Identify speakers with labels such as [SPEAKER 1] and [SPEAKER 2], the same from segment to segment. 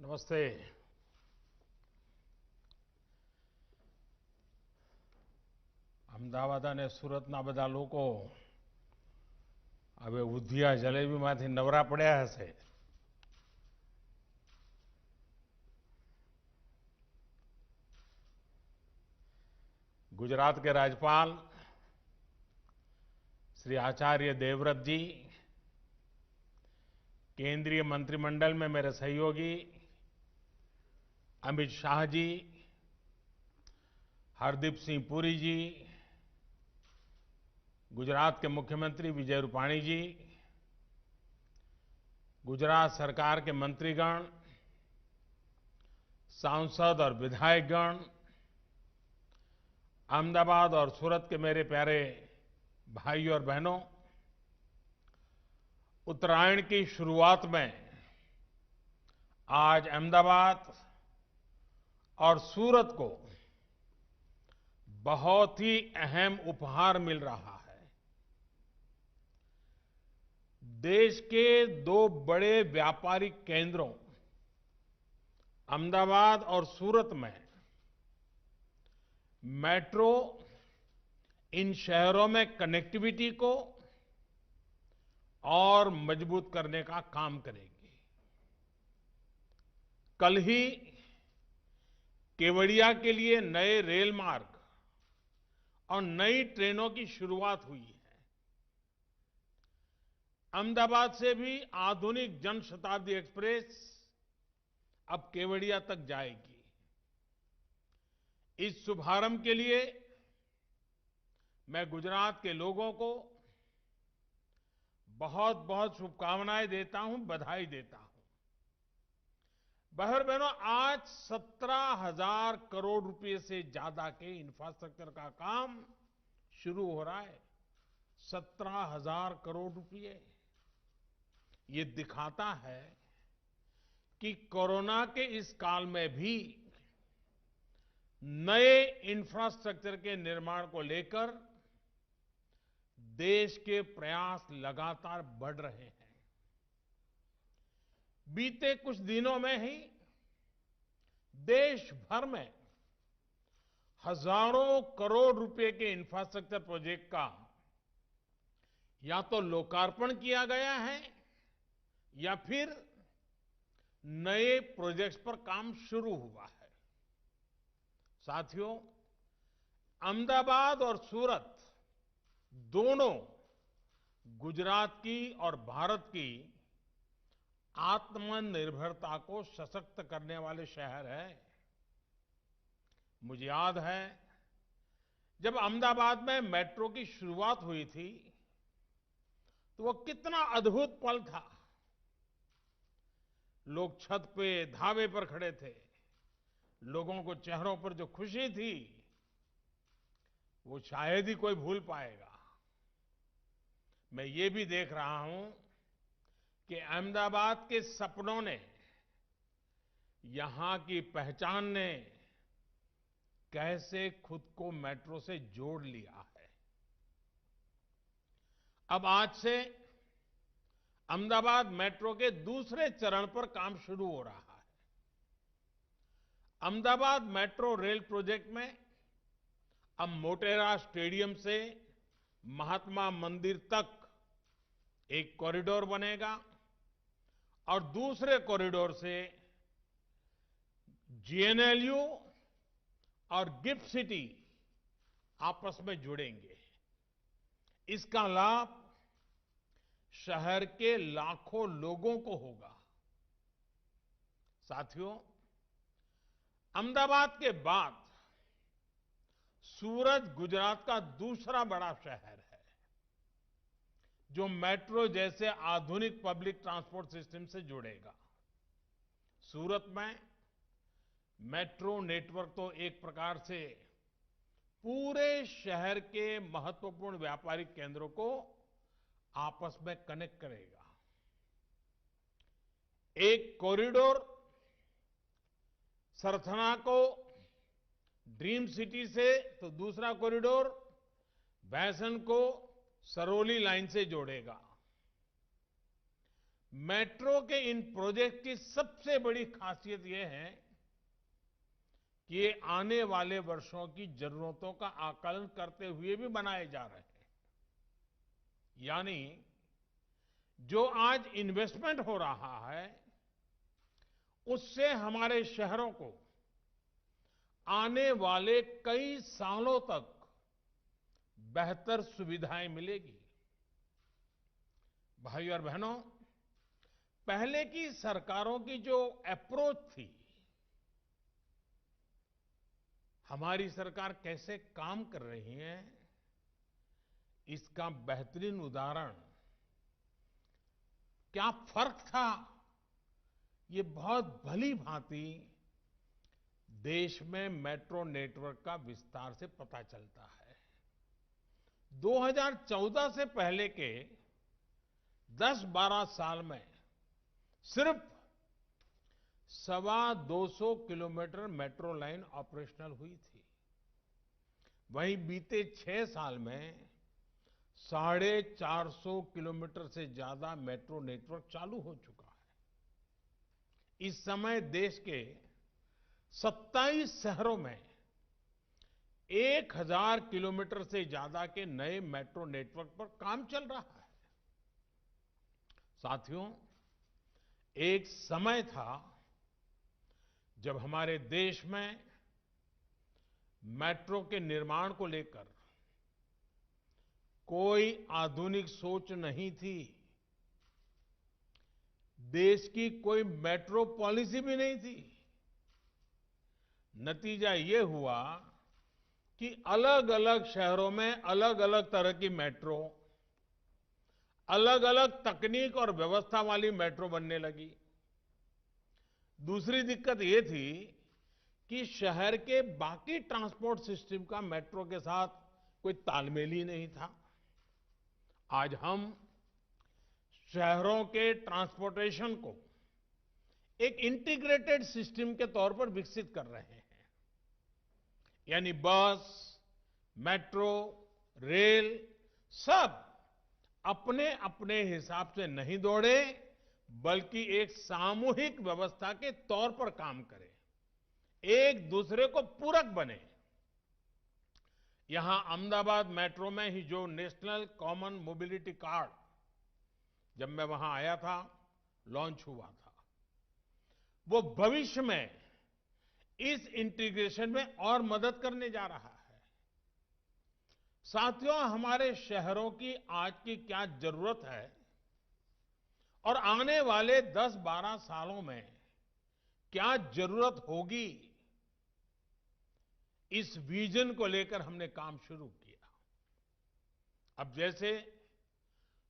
[SPEAKER 1] નમસ્તે. અમદાવાદ અને સુરતના બધા લોકો હવે ઉધિયા જલેબીમાંથી નવરા પડ્યા હશે. गुजरात के राज्यपाल श्री आचार्य देवव्रत जी, केंद्रीय मंत्रिमंडल में मेरे सहयोगी अमित शाह जी, हरदीप सिंह पुरी जी, गुजरात के मुख्यमंत्री विजय रूपाणी जी, गुजरात सरकार के मंत्रीगण, सांसद और विधायकगण, अहमदाबाद और सूरत के मेरे प्यारे भाई और बहनों, उत्तरायण की शुरुआत में आज अहमदाबाद और सूरत को बहुत ही अहम उपहार मिल रहा है. देश के दो बड़े व्यापारिक केंद्रों अहमदाबाद और सूरत में मेट्रो इन शहरों में कनेक्टिविटी को और मजबूत करने का काम करेगी. कल ही केवड़िया के लिए नए रेल मार्ग और नई ट्रेनों की शुरुआत हुई है. अहमदाबाद से भी आधुनिक जनशताब्दी एक्सप्रेस अब केवड़िया तक जाएगी. इस शुभारंभ के लिए मैं गुजरात के लोगों को बहुत बहुत शुभकामनाएं देता हूं, बधाई देता हूं. बहनों, आज 17,000 करोड़ रुपए से ज्यादा के इंफ्रास्ट्रक्चर का काम शुरू हो रहा है. 17,000 करोड़ रुपए. ये दिखाता है कि कोरोना के इस काल में भी नए इंफ्रास्ट्रक्चर के निर्माण को लेकर देश के प्रयास लगातार बढ़ रहे हैं. बीते कुछ दिनों में ही देश भर में हजारों करोड़ रुपए के इंफ्रास्ट्रक्चर प्रोजेक्ट का या तो लोकार्पण किया गया है या फिर नए प्रोजेक्ट्स पर काम शुरू हुआ है. साथियों, अहमदाबाद और सूरत दोनों गुजरात की और भारत की आत्मनिर्भरता को सशक्त करने वाले शहर हैं. मुझे याद है जब अहमदाबाद में मेट्रो की शुरुआत हुई थी तो वो कितना अद्भुत पल था. लोग छत पे धावे पर खड़े थे. लोगों को चेहरों पर जो खुशी थी वो शायद ही कोई भूल पाएगा. मैं ये भी देख रहा हूं कि अहमदाबाद के सपनों ने, यहां की पहचान ने कैसे खुद को मेट्रो से जोड़ लिया है. अब आज से अहमदाबाद मेट्रो के दूसरे चरण पर काम शुरू हो रहा है. अहमदाबाद मेट्रो रेल प्रोजेक्ट में अब मोटेरा स्टेडियम से महात्मा मंदिर तक एक कॉरिडोर बनेगा और दूसरे कॉरिडोर से जीएनएलयू और गिफ्ट सिटी आपस में जुड़ेंगे. इसका लाभ शहर के लाखों लोगों को होगा. साथियों, अहमदाबाद के बाद सूरत गुजरात का दूसरा बड़ा शहर है जो मेट्रो जैसे आधुनिक पब्लिक ट्रांसपोर्ट सिस्टम से जुड़ेगा. सूरत में मेट्रो नेटवर्क तो एक प्रकार से पूरे शहर के महत्वपूर्ण व्यापारिक केंद्रों को आपस में कनेक्ट करेगा. एक कॉरिडोर सरथना को ड्रीम सिटी से तो दूसरा कॉरिडोर भैसन को सरौली लाइन से जोड़ेगा. मेट्रो के इन प्रोजेक्ट की सबसे बड़ी खासियत यह है कि ये आने वाले वर्षों की जरूरतों का आकलन करते हुए भी बनाए जा रहे हैं। यानी जो आज इन्वेस्टमेंट हो रहा है, उससे हमारे शहरों को आने वाले कई सालों तक बेहतर सुविधाएं मिलेगी। भाइयों और बहनों, पहले की सरकारों की जो अप्रोच थी, हमारी सरकार कैसे काम कर रही है, इसका बेहतरीन उदाहरण क्या फर्क था, ये बहुत भली भांति देश में मेट्रो नेटवर्क का विस्तार से पता चलता है। 2014 से पहले के 10-12 साल में सिर्फ 250 किलोमीटर मेट्रो लाइन ऑपरेशनल हुई थी। वहीं बीते 6 साल में 450 किलोमीटर से ज्यादा मेट्रो नेटवर्क चालू हो चुका है। इस समय देश के 27 शहरों में 1000 किलोमीटर से ज्यादा के नए मेट्रो नेटवर्क पर काम चल रहा है। साथियों, एक समय था जब हमारे देश में मेट्रो के निर्माण को लेकर कोई आधुनिक सोच नहीं थी। देश की कोई मेट्रो पॉलिसी भी नहीं थी। नतीजा ये हुआ कि अलग अलग शहरों में अलग अलग तरह की मेट्रो, अलग अलग तकनीक और व्यवस्था वाली मेट्रो बनने लगी। दूसरी दिक्कत ये थी कि शहर के बाकी ट्रांसपोर्ट सिस्टम का मेट्रो के साथ कोई तालमेल ही नहीं था। आज हम शहरों के ट्रांसपोर्टेशन को एक इंटीग्रेटेड सिस्टम के तौर पर विकसित कर रहे हैं। यानी बस, मेट्रो, रेल सब अपने अपने हिसाब से नहीं दौड़े, बल्कि एक सामूहिक व्यवस्था के तौर पर काम करें, एक दूसरे को पूरक बने। यहां अहमदाबाद मेट्रो में ही जो नेशनल कॉमन मोबिलिटी कार्ड, जब मैं वहां आया था, लॉन्च हुआ था, वो भविष्य में इस इंटीग्रेशन में और मदद करने जा रहा है। साथियों, हमारे शहरों की आज की क्या जरूरत है और आने वाले 10-12 सालों में क्या जरूरत होगी, इस विजन को लेकर हमने काम शुरू किया। अब जैसे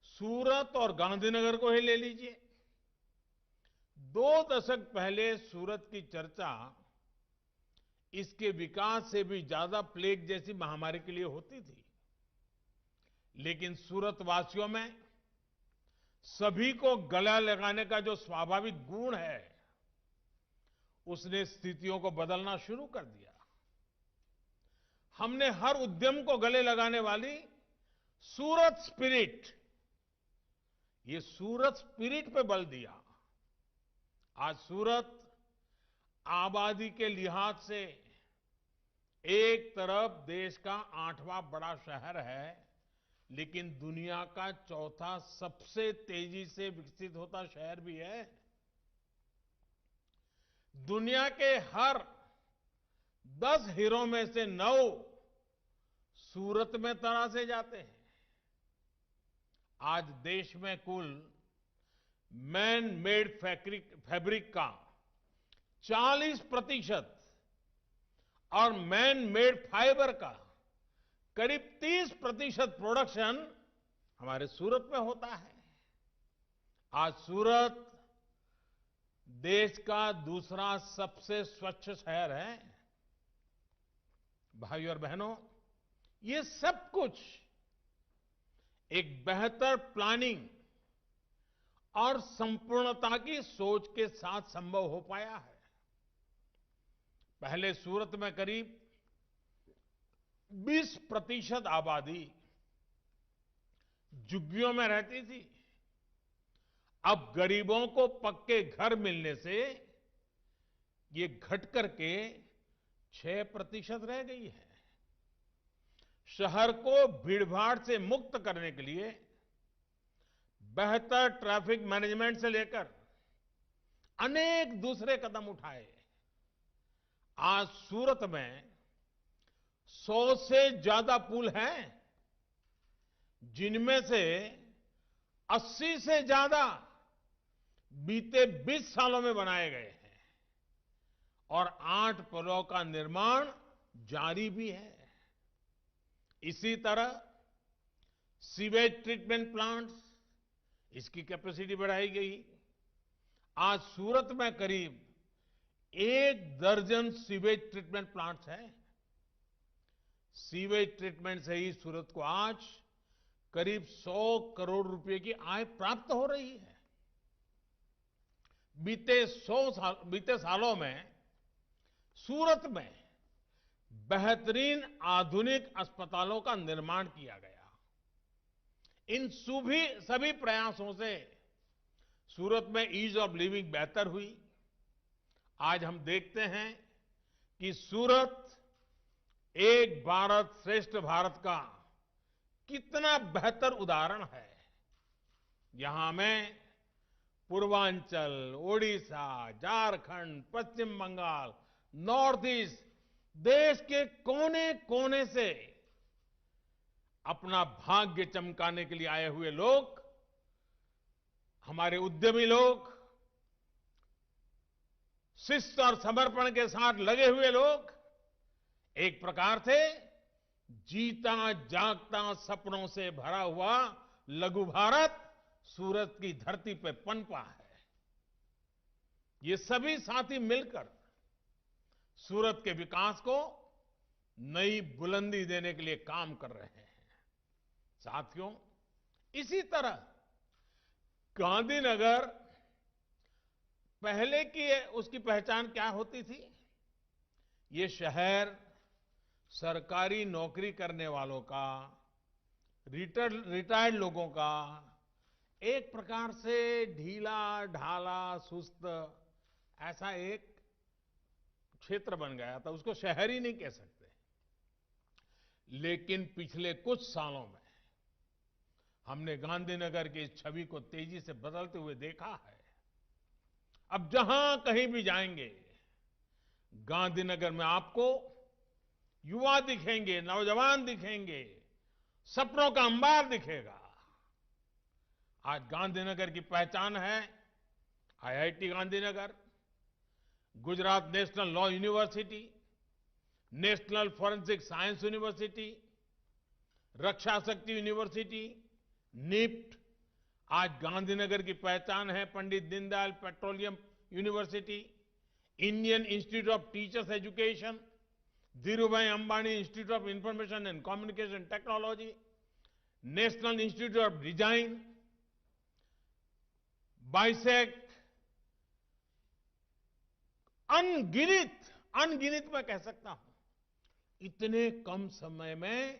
[SPEAKER 1] सूरत और गांधीनगर को ही ले लीजिए। 2 दशक पहले सूरत की चर्चा इसके विकास से भी ज्यादा प्लेग जैसी महामारी के लिए होती थी। लेकिन सूरत वासियों में सभी को गला लगाने का जो स्वाभाविक गुण है, उसने स्थितियों को बदलना शुरू कर दिया। हमने हर उद्यम को गले लगाने वाली सूरत स्पिरिट, ये सूरत स्पिरिट पे बल दिया। आज सूरत आबादी के लिहाज से एक तरफ देश का 8वां बड़ा शहर है, लेकिन दुनिया का 4था सबसे तेजी से विकसित होता शहर भी है। दुनिया के हर 10 हीरो में से 9 सूरत में तरासे जाते हैं। आज देश में कुल मैन मेड फैब्रिक का 40% और मैन मेड फाइबर का करीब 30% प्रोडक्शन हमारे सूरत में होता है। आज सूरत देश का दूसरा सबसे स्वच्छ शहर है। भाइयों और बहनों, ये सब कुछ एक बेहतर प्लानिंग और संपूर्णता की सोच के साथ संभव हो पाया है। पहले सूरत में करीब 20% आबादी झुग्गियों में रहती थी। अब गरीबों को पक्के घर मिलने से ये घट करके 6% रह गई है। शहर को भीड़भाड़ से मुक्त करने के लिए बेहतर ट्रैफिक मैनेजमेंट से लेकर अनेक दूसरे कदम उठाए। आज सूरत में 100 से ज्यादा पुल हैं, जिनमें से 80 से ज्यादा बीते 20 सालों में बनाए गए हैं और 8 पुलों का निर्माण जारी भी है। इसी तरह सीवेज ट्रीटमेंट प्लांट्स, इसकी कैपेसिटी बढ़ाई गई। आज सूरत में करीब 1 दर्जन सीवेज ट्रीटमेंट प्लांट्स हैं। सीवेज ट्रीटमेंट से ही सूरत को आज करीब 100 करोड़ रुपए की आय प्राप्त हो रही है। बीते सालों में सूरत में बेहतरीन आधुनिक अस्पतालों का निर्माण किया गया। इन सभी प्रयासों से सूरत में ईज ऑफ लिविंग बेहतर हुई। आज हम देखते हैं कि सूरत एक भारत श्रेष्ठ भारत का कितना बेहतर उदाहरण है। यहां में पूर्वांचल, ओडिशा, झारखंड, पश्चिम बंगाल, नॉर्थ ईस्ट, देश के कोने कोने से अपना भाग्य चमकाने के लिए आए हुए लोग, हमारे उद्यमी लोग, शिस्त और समर्पण के साथ लगे हुए लोग, एक प्रकार से जीता जागता सपनों से भरा हुआ लघु भारत सूरत की धरती पे पनपा है। ये सभी साथी मिलकर सूरत के विकास को नई बुलंदी देने के लिए काम कर रहे हैं। साथियों, इसी तरह गांधीनगर पहले की उसकी पहचान क्या होती थी? ये शहर सरकारी नौकरी करने वालों का, रिटायर्ड लोगों का एक प्रकार से ढीला ढाला सुस्त ऐसा एक क्षेत्र बन गया था। उसको शहर ही नहीं कह सकते। लेकिन पिछले कुछ सालों में हमने गांधीनगर की इस छवि को तेजी से बदलते हुए देखा है। अब जहां कहीं भी जाएंगे, गांधीनगर में आपको युवा दिखेंगे, नौजवान दिखेंगे, सपनों का अंबार दिखेगा। आज गांधीनगर की पहचान है IIT Gandhinagar, Gujarat national law university, national forensic science university, Raksha Shakti university, NIFT. आज गांधीनगर की पहचान है Pandit Deendayal petroleum university, Indian institute of teachers education, Dhirubhai Ambani institute of information and communication technology, national institute of design, BISAG. अनगिनत मैं कह सकता हूं। इतने कम समय में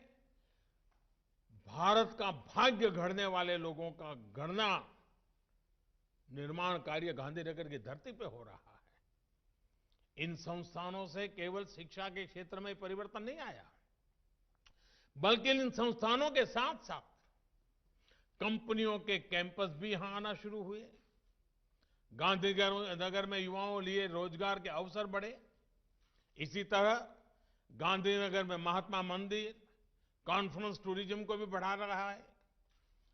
[SPEAKER 1] भारत का भाग्य गढ़ने वाले लोगों का गणना निर्माण कार्य गांधीनगर की धरती पे हो रहा है। इन संस्थानों से केवल शिक्षा के क्षेत्र में परिवर्तन नहीं आया, बल्कि इन संस्थानों के साथ साथ कंपनियों के कैंपस भी यहां आना शुरू हुए। गांधीनगर में युवाओं के लिए रोजगार के अवसर बढ़े। इसी तरह गांधीनगर में महात्मा मंदिर कॉन्फ्रेंस टूरिज्म को भी बढ़ा रहा है।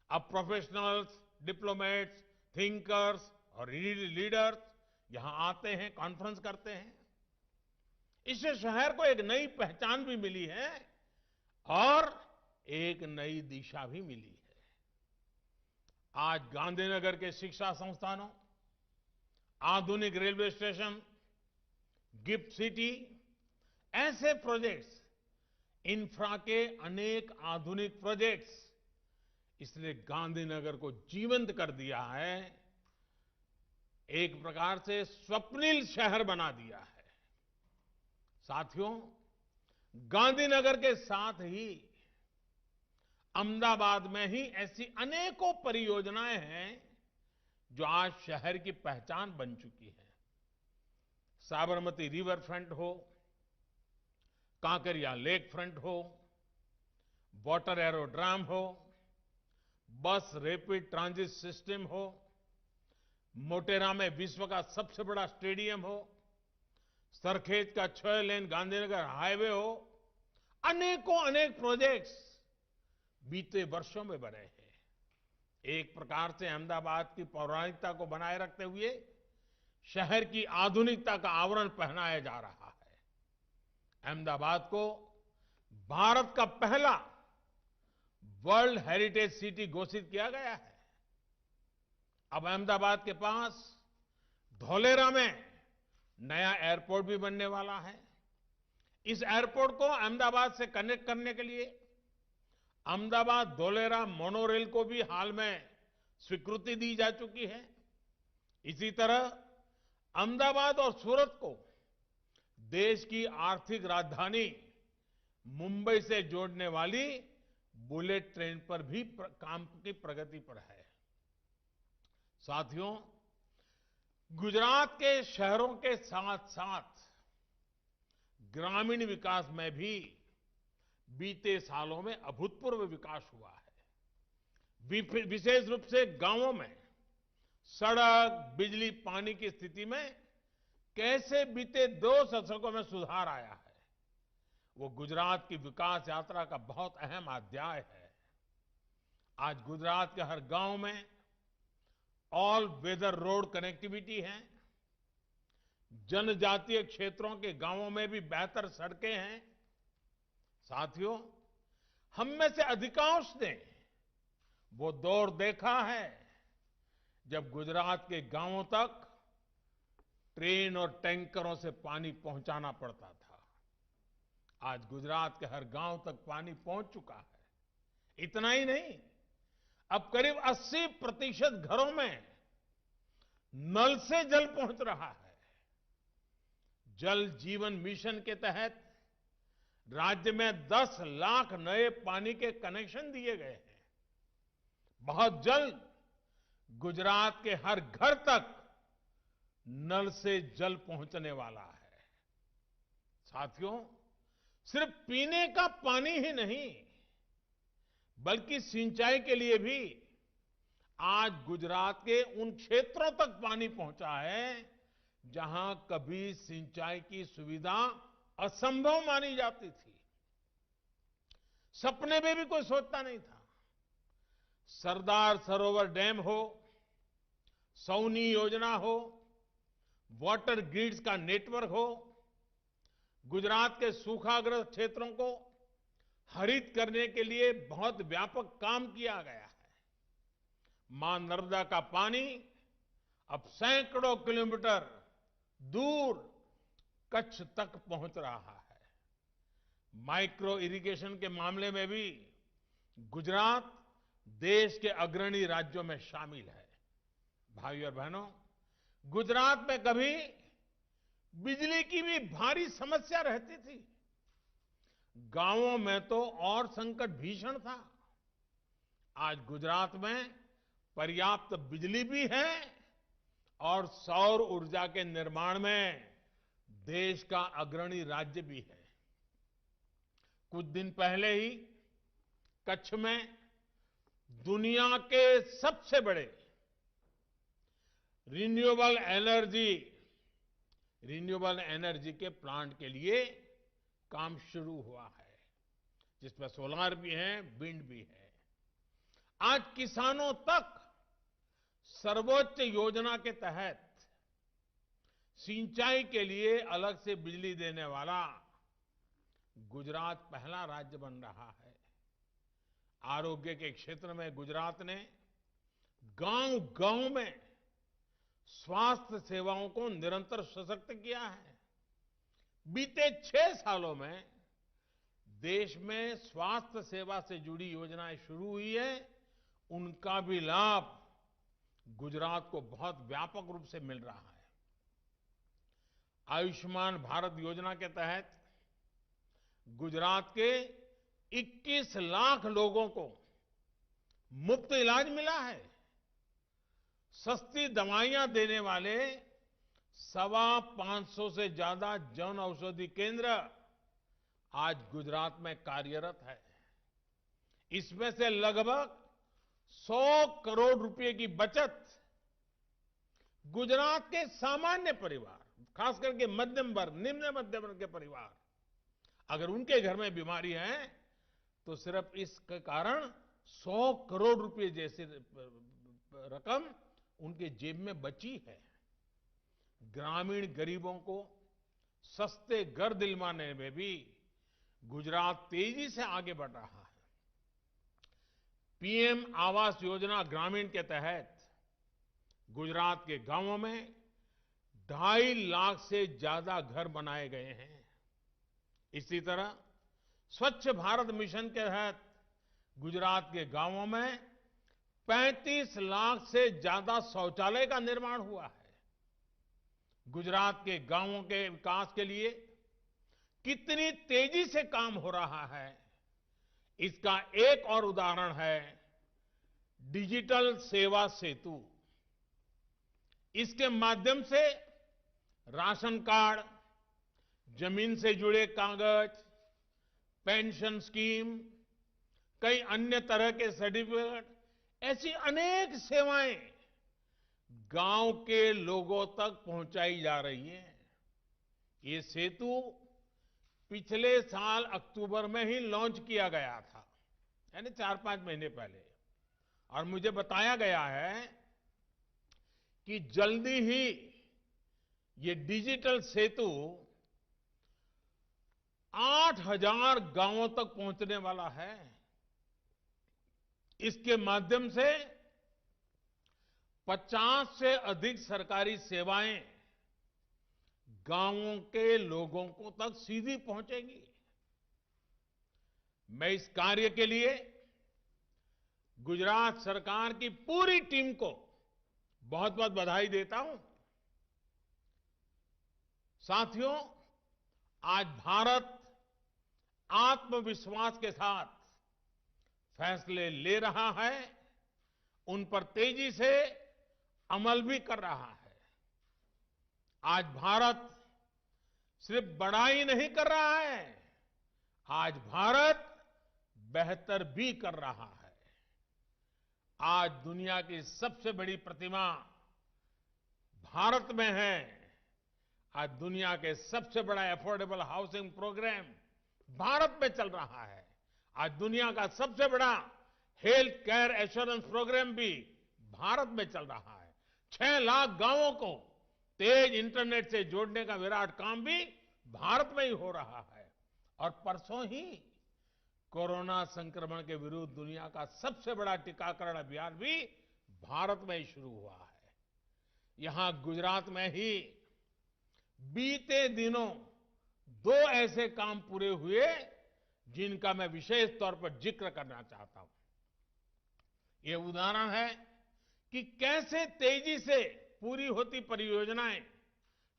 [SPEAKER 1] अब प्रोफेशनल्स, डिप्लोमेट्स, थिंकर्स और लीडर्स यहां आते हैं, कॉन्फ्रेंस करते हैं। इससे शहर को एक नई पहचान भी मिली है और एक नई दिशा भी मिली है। आज गांधीनगर के शिक्षा संस्थानों, आधुनिक रेलवे स्टेशन, गिफ्ट सिटी, ऐसे प्रोजेक्ट्स, इंफ्रा के अनेक आधुनिक प्रोजेक्ट्स, इसने गांधीनगर को जीवंत कर दिया है, एक प्रकार से स्वप्निल शहर बना दिया है। साथियों, गांधीनगर के साथ ही अहमदाबाद में ही ऐसी अनेकों परियोजनाएं हैं जो आज शहर की पहचान बन चुकी है। साबरमती रिवर फ्रंट हो, कांकरिया लेक फ्रंट हो, वाटर एरोड्राम हो, बस रैपिड ट्रांजिट सिस्टम हो, मोटेरा में विश्व का सबसे बड़ा स्टेडियम हो, सरखेज का 6 लेन गांधीनगर हाईवे हो, अनेकों अनेक प्रोजेक्ट्स बीते वर्षों में बने हैं। एक प्रकार से अहमदाबाद की पौराणिकता को बनाए रखते हुए शहर की आधुनिकता का आवरण पहनाया जा रहा है। अहमदाबाद को भारत का पहला वर्ल्ड हेरिटेज सिटी घोषित किया गया है। अब अहमदाबाद के पास धौलेरा में नया एयरपोर्ट भी बनने वाला है। इस एयरपोर्ट को अहमदाबाद से कनेक्ट करने के लिए अहमदाबाद धौलेरा मोनोरेल को भी हाल में स्वीकृति दी जा चुकी है। इसी तरह अहमदाबाद और सूरत को देश की आर्थिक राजधानी मुंबई से जोड़ने वाली बुलेट ट्रेन पर भी काम की प्रगति पर है। साथियों, गुजरात के शहरों के साथ साथ ग्रामीण विकास में भी बीते सालों में अभूतपूर्व विकास हुआ है। विशेष रूप से गांवों में सड़क, बिजली, पानी की स्थिति में कैसे बीते 2 दशकों में सुधार आया है, वो गुजरात की विकास यात्रा का बहुत अहम अध्याय है। आज गुजरात के हर गांव में ऑल वेदर रोड कनेक्टिविटी है। जनजातीय क्षेत्रों के गांवों में भी बेहतर सड़कें हैं। साथियों, हम में से अधिकांश ने वो दौर देखा है जब गुजरात के गांवों तक ट्रेन और टैंकरों से पानी पहुंचाना पड़ता था। आज गुजरात के हर गांव तक पानी पहुंच चुका है। इतना ही नहीं, अब करीब 80% घरों में नल से जल पहुंच रहा है। जल जीवन मिशन के तहत राज्य में 10 लाख नए पानी के कनेक्शन दिए गए हैं। बहुत जल्द गुजरात के हर घर तक नल से जल पहुंचने वाला है। साथियों, सिर्फ पीने का पानी ही नहीं, बल्कि सिंचाई के लिए भी आज गुजरात के उन क्षेत्रों तक पानी पहुंचा है जहां कभी सिंचाई की सुविधा असंभव मानी जाती थी। सपने में भी कोई सोचता नहीं था। सरदार सरोवर डैम हो, सौनी योजना हो, वाटर ग्रिड्स का नेटवर्क हो, गुजरात के सूखाग्रस्त क्षेत्रों को हरित करने के लिए बहुत व्यापक काम किया गया है। मां नर्मदा का पानी अब सैकड़ों किलोमीटर दूर कच्छ तक पहुंच रहा है। माइक्रो इरिगेशन के मामले में भी गुजरात देश के अग्रणी राज्यों में शामिल है। भाइयों और बहनों, गुजरात में कभी बिजली की भी भारी समस्या रहती थी। गांवों में तो और संकट भीषण था। आज गुजरात में पर्याप्त बिजली भी है और सौर ऊर्जा के निर्माण में देश का अग्रणी राज्य भी है। कुछ दिन पहले ही कच्छ में दुनिया के सबसे बड़े रिन्यूएबल एनर्जी के प्लांट के लिए काम शुरू हुआ है, जिसमें सोलार भी है, विंड भी है। आज किसानों तक सर्वोच्च योजना के तहत सिंचाई के लिए अलग से बिजली देने वाला गुजरात पहला राज्य बन रहा है। आरोग्य के क्षेत्र में गुजरात ने गांव-गांव में स्वास्थ्य सेवाओं को निरंतर सशक्त किया है। बीते 6 सालों में देश में स्वास्थ्य सेवा से जुड़ी योजनाएं शुरू हुई है, उनका भी लाभ गुजरात को बहुत व्यापक रूप से मिल रहा है। आयुष्मान भारत योजना के तहत गुजरात के 21 लाख लोगों को मुफ्त इलाज मिला है। सस्ती दवाइयां देने वाले 525 से ज्यादा जन औषधि केंद्र आज गुजरात में कार्यरत है। इसमें से लगभग 100 करोड़ रुपए की बचत गुजरात के सामान्य परिवार, खास करके मध्यम वर्ग, निम्न मध्यम वर्ग के परिवार, अगर उनके घर में बीमारी है तो सिर्फ इसके कारण 100 करोड़ रुपए जैसी रकम उनके जेब में बची है। ग्रामीण गरीबों को सस्ते घर दिलवाने में भी गुजरात तेजी से आगे बढ़ रहा है। पीएम आवास योजना ग्रामीण के तहत गुजरात के गांवों में 2.5 लाख से ज्यादा घर बनाए गए हैं। इसी तरह स्वच्छ भारत मिशन के तहत गुजरात के गांवों में 35 लाख से ज्यादा शौचालय का निर्माण हुआ है। गुजरात के गांवों के विकास के लिए कितनी तेजी से काम हो रहा है, इसका एक और उदाहरण है डिजिटल सेवा सेतु। इसके माध्यम से राशन कार्ड, जमीन से जुड़े कागज, पेंशन स्कीम, कई अन्य तरह के सर्टिफिकेट, ऐसी अनेक सेवाएं गांव के लोगों तक पहुंचाई जा रही है। ये सेतु पिछले साल अक्टूबर में ही लॉन्च किया गया था, यानी 4-5 महीने पहले, और मुझे बताया गया है कि जल्दी ही ये डिजिटल सेतु 8,000 गांवों तक पहुंचने वाला है। इसके माध्यम से 50 से अधिक सरकारी सेवाएं गांवों के लोगों को तक सीधी पहुंचेंगी। मैं इस कार्य के लिए गुजरात सरकार की पूरी टीम को बहुत बहुत बधाई देता हूं। साथियों, आज भारत आत्मविश्वास के साथ फैसले ले रहा है, उन पर तेजी से अमल भी कर रहा है। आज भारत सिर्फ बड़ा ही नहीं कर रहा है, आज भारत बेहतर भी कर रहा है। आज दुनिया की सबसे बड़ी प्रतिमा भारत में है। आज दुनिया के सबसे बड़ा अफोर्डेबल हाउसिंग प्रोग्राम भारत में चल रहा है। आज दुनिया का सबसे बड़ा हेल्थ केयर एश्योरेंस प्रोग्राम भी भारत में चल रहा है। 6 लाख गांवों को तेज इंटरनेट से जोड़ने का विराट काम भी भारत में ही हो रहा है। और परसों ही कोरोना संक्रमण के विरुद्ध दुनिया का सबसे बड़ा टीकाकरण अभियान भी भारत में ही शुरू हुआ है। यहां गुजरात में ही बीते दिनों 2 ऐसे काम पूरे हुए जिनका मैं विशेष तौर पर जिक्र करना चाहता हूं। ये उदाहरण है कि कैसे तेजी से पूरी होती परियोजनाएं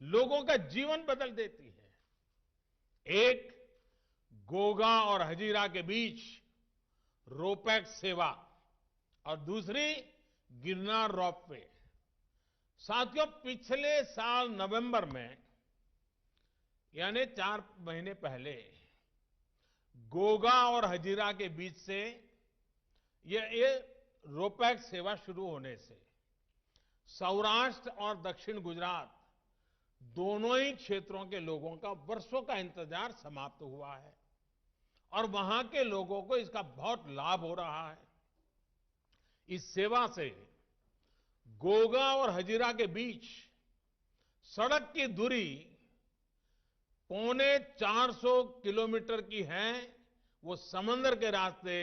[SPEAKER 1] लोगों का जीवन बदल देती है। एक गोगा और हजीरा के बीच रोपैक्स सेवा और दूसरी गिरनार रोपवे। साथियों, पिछले साल नवंबर में, यानी 4 महीने पहले, गोगा और हजीरा के बीच से ये रोपैक्स सेवा शुरू होने से सौराष्ट्र और दक्षिण गुजरात दोनों ही क्षेत्रों के लोगों का वर्षों का इंतजार समाप्त हुआ है और वहां के लोगों को इसका बहुत लाभ हो रहा है। इस सेवा से गोगा और हजीरा के बीच सड़क की दूरी 450 किलोमीटर की है, वो समंदर के रास्ते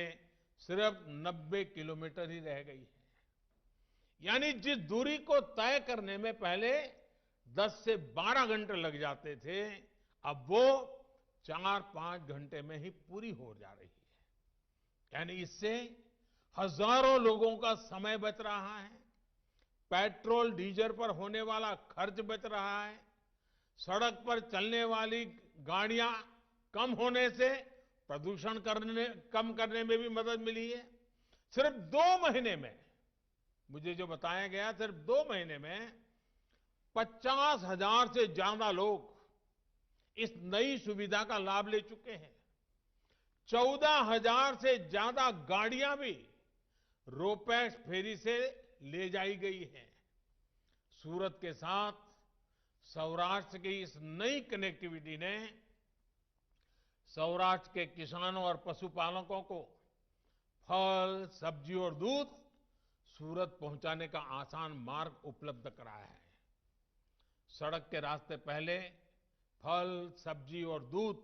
[SPEAKER 1] सिर्फ 90 किलोमीटर ही रह गई है। यानी जिस दूरी को तय करने में पहले 10 से 12 घंटे लग जाते थे, अब वो 4-5 घंटे में ही पूरी हो जा रही है। यानी इससे हजारों लोगों का समय बच रहा है, पेट्रोल डीजल पर होने वाला खर्च बच रहा है, सड़क पर चलने वाली गाड़ियां कम होने से प्रदूषण कम करने में भी मदद मिली है। सिर्फ 2 महीने में मुझे जो बताया गया, सिर्फ 2 महीने में 50,000 से ज्यादा लोग इस नई सुविधा का लाभ ले चुके हैं। 14,000 से ज्यादा गाड़ियां भी रोपैक्स फेरी से ले जाई गई हैं। सूरत के साथ सौराष्ट्र की इस नई कनेक्टिविटी ने सौराष्ट्र के किसानों और पशुपालकों को फल, सब्जी और दूध सूरत पहुंचाने का आसान मार्ग उपलब्ध कराया है। सड़क के रास्ते पहले फल, सब्जी और दूध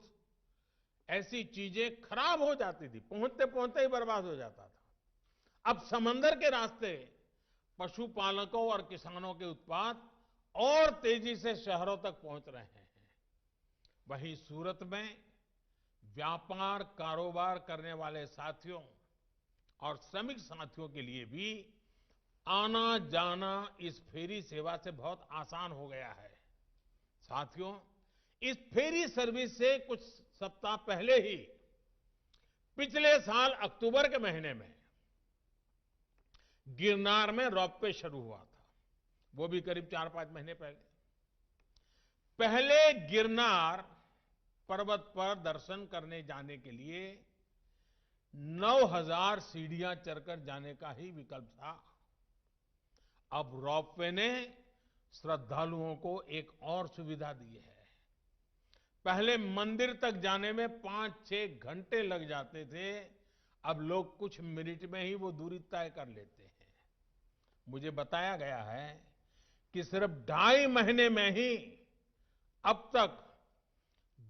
[SPEAKER 1] ऐसी चीजें खराब हो जाती थी, पहुंचते पहुंचते ही बर्बाद हो जाता था। अब समंदर के रास्ते पशुपालकों और किसानों के उत्पाद और तेजी से शहरों तक पहुंच रहे हैं। वहीं सूरत में व्यापार कारोबार करने वाले साथियों और श्रमिक साथियों के लिए भी आना जाना इस फेरी सेवा से बहुत आसान हो गया है। साथियों, इस फेरी सर्विस से कुछ सप्ताह पहले ही पिछले साल अक्टूबर के महीने में गिरनार में रोपवे शुरू हुआ था, वो भी करीब 4-5 महीने पहले। पहले गिरनार पर्वत पर दर्शन करने जाने के लिए 9,000 सीढ़ियां चढ़कर जाने का ही विकल्प था। अब रोपवे ने श्रद्धालुओं को एक और सुविधा दी है। पहले मंदिर तक जाने में 5-6 घंटे लग जाते थे, अब लोग कुछ मिनट में ही वो दूरी तय कर लेते हैं। मुझे बताया गया है कि सिर्फ 2.5 महीने में ही अब तक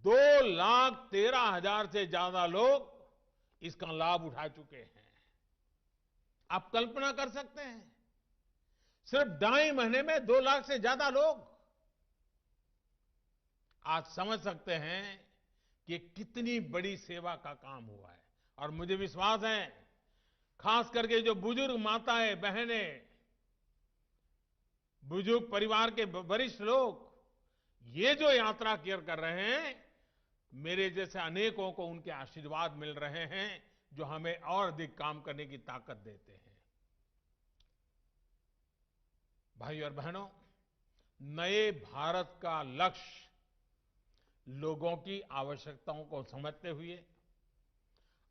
[SPEAKER 1] 2,13,000 से ज्यादा लोग इसका लाभ उठा चुके हैं। आप कल्पना कर सकते हैं, सिर्फ 2.5 महीने में 2 लाख से ज्यादा लोग। आज समझ सकते हैं कि कितनी बड़ी सेवा का काम हुआ है। और मुझे विश्वास है, खास करके जो बुजुर्ग माताएं, बहनें, बुजुर्ग परिवार के वरिष्ठ लोग ये जो यात्रा कर रहे हैं, मेरे जैसे अनेकों को उनके आशीर्वाद मिल रहे हैं, जो हमें और अधिक काम करने की ताकत देते हैं। भाई और बहनों, नए भारत का लक्ष्य लोगों की आवश्यकताओं को समझते हुए,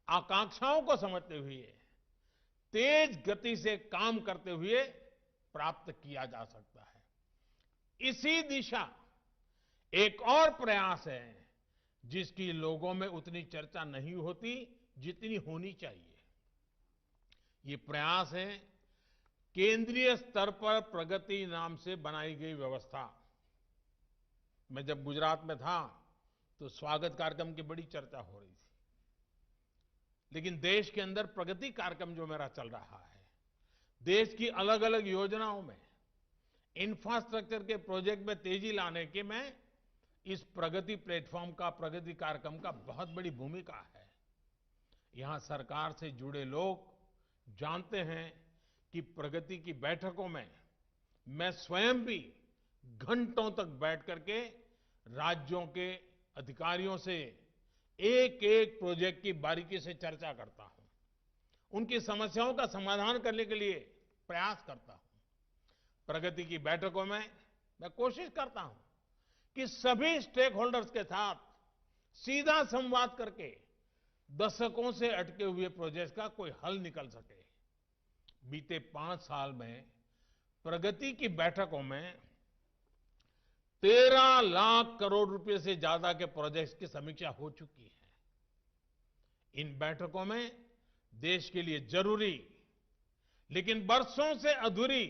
[SPEAKER 1] आकांक्षाओं को समझते हुए, तेज गति से काम करते हुए प्राप्त किया जा सकता है। इसी दिशा एक और प्रयास है जिसकी लोगों में उतनी चर्चा नहीं होती जितनी होनी चाहिए। ये प्रयास है केंद्रीय स्तर पर प्रगति नाम से बनाई गई व्यवस्था। मैं जब गुजरात में था तो स्वागत कार्यक्रम की बड़ी चर्चा हो रही थी, लेकिन देश के अंदर प्रगति कार्यक्रम जो मेरा चल रहा है, देश की अलग अलग योजनाओं में इंफ्रास्ट्रक्चर के प्रोजेक्ट में तेजी लाने के में इस प्रगति प्लेटफॉर्म का, प्रगति कार्यक्रम का बहुत बड़ी भूमिका है। यहां सरकार से जुड़े लोग जानते हैं कि प्रगति की बैठकों में मैं स्वयं भी घंटों तक बैठ करके राज्यों के अधिकारियों से एक एक प्रोजेक्ट की बारीकी से चर्चा करता हूं, उनकी समस्याओं का समाधान करने के लिए प्रयास करता हूं। प्रगति की बैठकों में मैं कोशिश करता हूं कि सभी स्टेक होल्डर्स के साथ सीधा संवाद करके दशकों से अटके हुए प्रोजेक्ट का कोई हल निकल सके। बीते 5 साल में प्रगति की बैठकों में 13 लाख करोड़ रुपए से ज्यादा के प्रोजेक्ट्स की समीक्षा हो चुकी है। इन बैठकों में देश के लिए जरूरी लेकिन वर्षों से अधूरी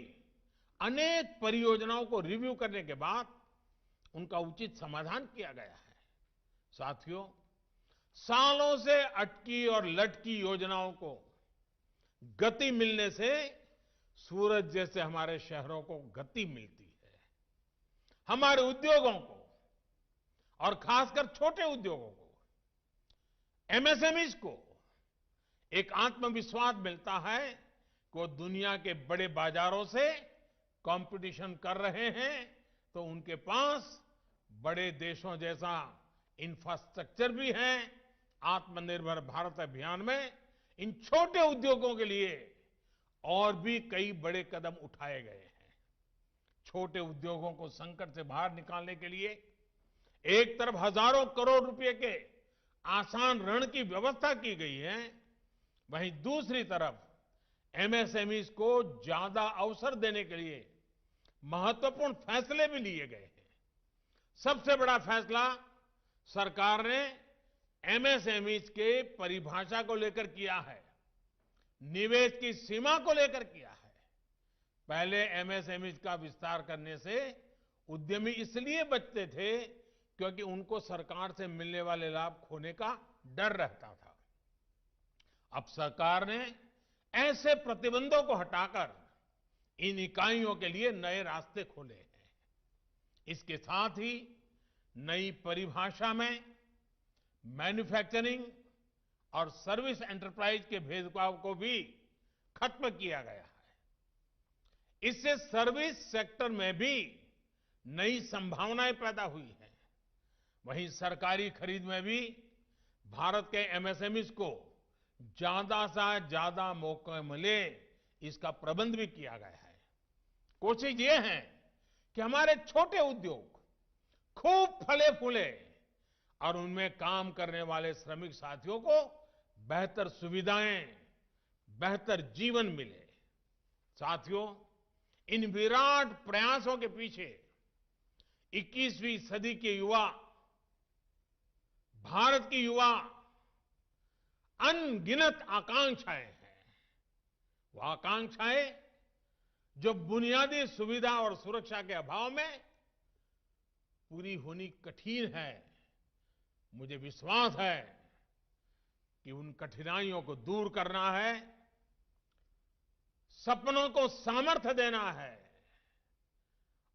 [SPEAKER 1] अनेक परियोजनाओं को रिव्यू करने के बाद उनका उचित समाधान किया गया है। साथियों, सालों से अटकी और लटकी योजनाओं को गति मिलने से सूरत जैसे हमारे शहरों को गति मिलती है। हमारे उद्योगों को और खासकर छोटे उद्योगों को, एमएसएमईज को एक आत्मविश्वास मिलता है कि वो दुनिया के बड़े बाजारों से कंपटीशन कर रहे हैं तो उनके पास बड़े देशों जैसा इंफ्रास्ट्रक्चर भी है। आत्मनिर्भर भारत अभियान में इन छोटे उद्योगों के लिए और भी कई बड़े कदम उठाए गए हैं। छोटे उद्योगों को संकट से बाहर निकालने के लिए एक तरफ हजारों करोड़ रुपए के आसान ऋण की व्यवस्था की गई है, वहीं दूसरी तरफ एमएसएमईज को ज्यादा अवसर देने के लिए महत्वपूर्ण फैसले भी लिए गए हैं। सबसे बड़ा फैसला सरकार ने एमएसएमईज के परिभाषा को लेकर किया है, निवेश की सीमा को लेकर किया है। पहले एमएसएमईज का विस्तार करने से उद्यमी इसलिए बचते थे क्योंकि उनको सरकार से मिलने वाले लाभ खोने का डर रहता था। अब सरकार ने ऐसे प्रतिबंधों को हटाकर इन इकाइयों के लिए नए रास्ते खोले हैं। इसके साथ ही नई परिभाषा में मैन्युफैक्चरिंग और सर्विस एंटरप्राइज के भेदभाव को भी खत्म किया गया है। इससे सर्विस सेक्टर में भी नई संभावनाएं पैदा हुई हैं। वहीं सरकारी खरीद में भी भारत के एमएसएमईज को ज्यादा से ज्यादा मौके मिले, इसका प्रबंध भी किया गया है। कोशिश ये है कि हमारे छोटे उद्योग खूब फले फूले और उनमें काम करने वाले श्रमिक साथियों को बेहतर सुविधाएं, बेहतर जीवन मिले। साथियों, इन विराट प्रयासों के पीछे 21वीं सदी के युवा, भारत की युवा अनगिनत आकांक्षाएं हैं। वो आकांक्षाएं जो बुनियादी सुविधा और सुरक्षा के अभाव में पूरी होनी कठिन है। मुझे विश्वास है कि उन कठिनाइयों को दूर करना है, सपनों को सामर्थ्य देना है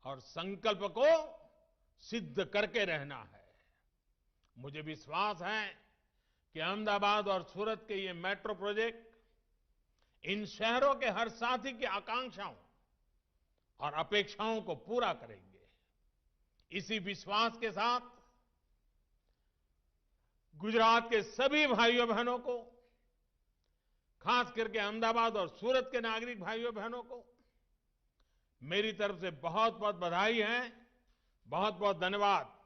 [SPEAKER 1] और संकल्प को सिद्ध करके रहना है। मुझे विश्वास है कि अहमदाबाद और सूरत के ये मेट्रो प्रोजेक्ट इन शहरों के हर साथी की आकांक्षाओं और अपेक्षाओं को पूरा करेंगे। इसी विश्वास के साथ गुजरात के सभी भाइयों बहनों को, खास करके अहमदाबाद और सूरत के नागरिक भाइयों बहनों को मेरी तरफ से बहुत बहुत बधाई है, बहुत बहुत धन्यवाद।